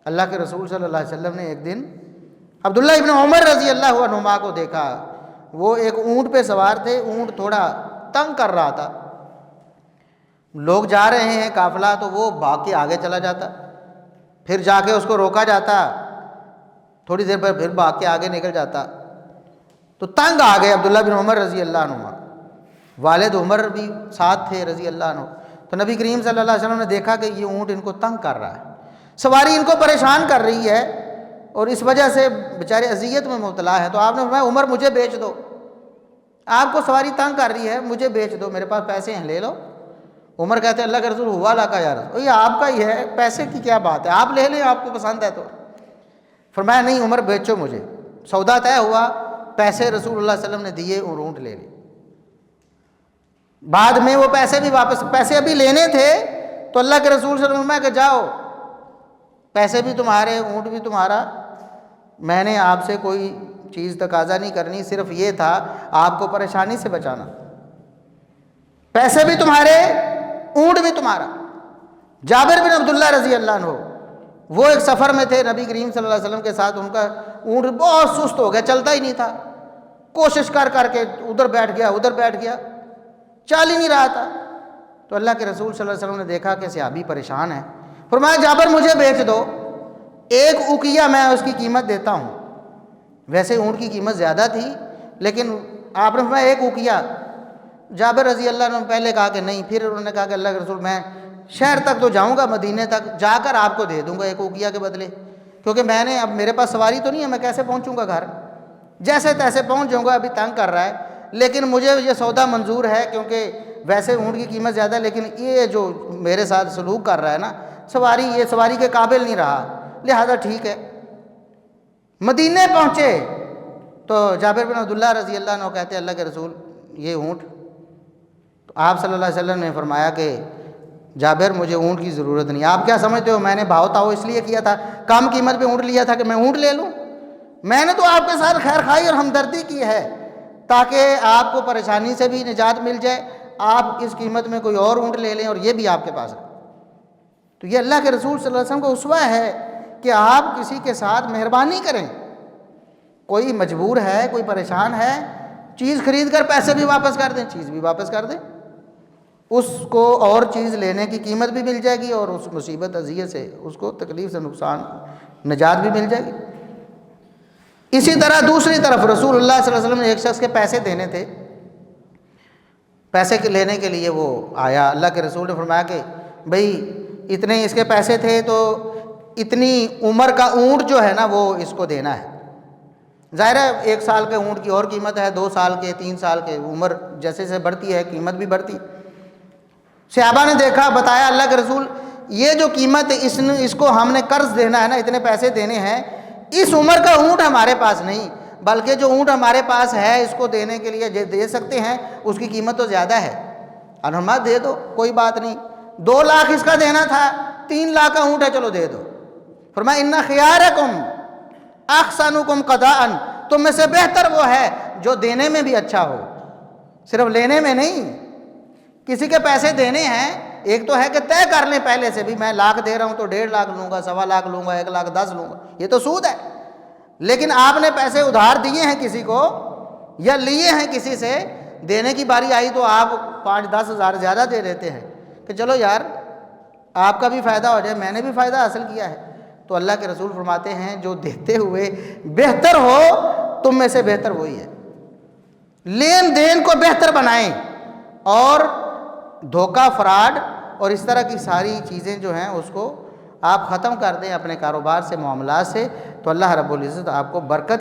اللہ کے رسول صلی اللہ علیہ وسلم نے ایک دن عبداللہ ابن عمر رضی اللہ عنہما کو دیکھا، وہ ایک اونٹ پہ سوار تھے، اونٹ تھوڑا تنگ کر رہا تھا، لوگ جا رہے ہیں قافلہ تو وہ بھاگ کے آگے چلا جاتا، پھر جا کے اس کو روکا جاتا، تھوڑی دیر پر پھر بھاگ کے آگے نکل جاتا، تو تنگ آ گئے عبداللہ بن عمر رضی اللہ عنہما، والد عمر بھی ساتھ تھے رضی اللہ عنہ، تو نبی کریم صلی اللہ علیہ وسلم نے دیکھا کہ یہ اونٹ ان کو تنگ کر رہا ہے، سواری ان کو پریشان کر رہی ہے اور اس وجہ سے بیچارے اذیت میں مبتلا ہے، تو آپ نے فرمایا عمر مجھے بیچ دو، آپ کو سواری تنگ کر رہی ہے، مجھے بیچ دو، میرے پاس پیسے ہیں لے لو۔ عمر کہتے ہیں اللہ کے رسول ہوا لا کا یا رسول، یہ آپ کا ہی ہے، پیسے کی کیا بات ہے، آپ لے لیں آپ کو پسند ہے تو۔ فرمایا نہیں عمر بیچو مجھے، سودا طے ہوا، پیسے رسول اللہ صلی اللہ علیہ وسلم نے دیے اور اونٹ لے لی۔ بعد میں وہ پیسے بھی واپس، پیسے ابھی لینے تھے تو اللہ کے رسول صلی اللہ علیہ وسلم کہ جاؤ پیسے بھی تمہارے، اونٹ بھی تمہارا، میں نے آپ سے کوئی چیز تقاضا نہیں کرنی، صرف یہ تھا آپ کو پریشانی سے بچانا، پیسے بھی تمہارے، اونٹ بھی تمہارا۔ جابر بن عبداللہ رضی اللہ عنہ، وہ ایک سفر میں تھے نبی کریم صلی اللہ علیہ وسلم کے ساتھ، ان کا اونٹ بہت سست ہو گیا، چلتا ہی نہیں تھا، کوشش کر کر کے ادھر بیٹھ گیا ادھر بیٹھ گیا، چل ہی نہیں رہا تھا۔ تو اللہ کے رسول صلی اللہ علیہ وسلم نے دیکھا کہ صحابی پریشان ہے، فرمایا جابر مجھے بیچ دو، ایک اوقیہ میں اس کی قیمت دیتا ہوں۔ ویسے اونٹ کی قیمت زیادہ تھی لیکن آپ نے فرمایا ایک اوقیہ۔ جابر رضی اللہ عنہ پہلے کہا کہ نہیں، پھر انہوں نے کہا کہ اللہ کے رسول میں شہر تک تو جاؤں گا، مدینے تک جا کر آپ کو دے دوں گا ایک اوقیہ کے بدلے، کیونکہ میں نے اب میرے پاس سواری تو نہیں ہے، میں کیسے پہنچوں گا گھر، جیسے تیسے پہنچ جاؤں گا، ابھی تنگ کر رہا ہے، لیکن مجھے یہ سودا منظور ہے، کیونکہ ویسے اونٹ کی قیمت زیادہ لیکن یہ جو میرے ساتھ سلوک کر رہا ہے نا سواری، یہ سواری کے قابل نہیں رہا، لہذا ٹھیک ہے۔ مدینے پہنچے تو جابر بن عبداللہ رضی اللہ عنہ کہتے ہیں اللہ کے رسول یہ اونٹ، تو آپ صلی اللہ علیہ وسلم نے فرمایا کہ جابر مجھے اونٹ کی ضرورت نہیں، آپ کیا سمجھتے ہو میں نے بھاؤ تاؤ اس لیے کیا تھا، کم قیمت پہ اونٹ لیا تھا کہ میں اونٹ لے لوں؟ میں نے تو آپ کے ساتھ خیر خواہی اور ہمدردی کی ہے تاکہ آپ کو پریشانی سے بھی نجات مل جائے، آپ اس قیمت میں کوئی اور اونٹ لے لیں اور یہ بھی آپ کے پاس ہے۔ تو یہ اللہ کے رسول صلی اللہ علیہ وسلم کا اسوہ ہے کہ آپ کسی کے ساتھ مہربانی کریں، کوئی مجبور ہے، کوئی پریشان ہے، چیز خرید کر پیسے بھی واپس کر دیں، چیز بھی واپس کر دیں، اس کو اور چیز لینے کی قیمت بھی مل جائے گی اور اس مصیبت اذیت سے، اس کو تکلیف سے نقصان نجات بھی مل جائے گی۔ اسی طرح دوسری طرف رسول اللہ صلی اللہ علیہ وسلم نے ایک شخص کے پیسے دینے تھے، پیسے لینے کے لیے وہ آیا، اللہ کے رسول نے فرمایا کہ بھئی اتنے اس کے پیسے تھے تو اتنی عمر کا اونٹ جو ہے نا وہ اس کو دینا ہے۔ ظاہر ہے 1 سال کے اونٹ کی اور قیمت ہے، 2 سال کے، 3 سال کے، عمر جیسے سے بڑھتی ہے قیمت بھی بڑھتی۔ صحابہ نے دیکھا، بتایا اللہ کے رسول یہ جو قیمت ہے اس کو ہم نے قرض دینا ہے نا، اتنے پیسے دینے ہیں، اس عمر کا اونٹ ہمارے پاس نہیں، بلکہ جو اونٹ ہمارے پاس ہے اس کو دینے کے لیے دے سکتے ہیں، اس کی قیمت تو زیادہ ہے، انہمہ دے دو کوئی بات نہیں، 2 لاکھ اس کا دینا تھا، 3 لاکھ کا اونٹ ہے چلو دے دو۔ فرمایا ان خیارکم احسنکم قضاء، تم میں سے بہتر وہ ہے جو دینے میں بھی اچھا ہو، صرف لینے میں نہیں۔ کسی کے پیسے دینے ہیں، ایک تو ہے کہ طے کر لیں پہلے سے بھی میں لاکھ دے رہا ہوں تو 1.5 لاکھ لوں گا، 1.25 لاکھ لوں گا، 1,10,000 لوں گا، یہ تو سود ہے۔ لیکن آپ نے پیسے ادھار دیے ہیں کسی کو یا لیے ہیں کسی سے، دینے کی باری آئی تو آپ 5-10 ہزار زیادہ دے دیتے ہیں کہ چلو یار آپ کا بھی فائدہ ہو جائے، میں نے بھی فائدہ حاصل کیا ہے۔ تو اللہ کے رسول فرماتے ہیں جو دیتے ہوئے بہتر ہو تم میں سے بہتر وہی ہے۔ لین دین کو بہتر بنائیں اور دھوکہ، فراڈ اور اس طرح کی ساری چیزیں جو ہیں اس کو آپ ختم کر دیں اپنے کاروبار سے، معاملات سے، تو اللہ رب العزت آپ کو برکت ہی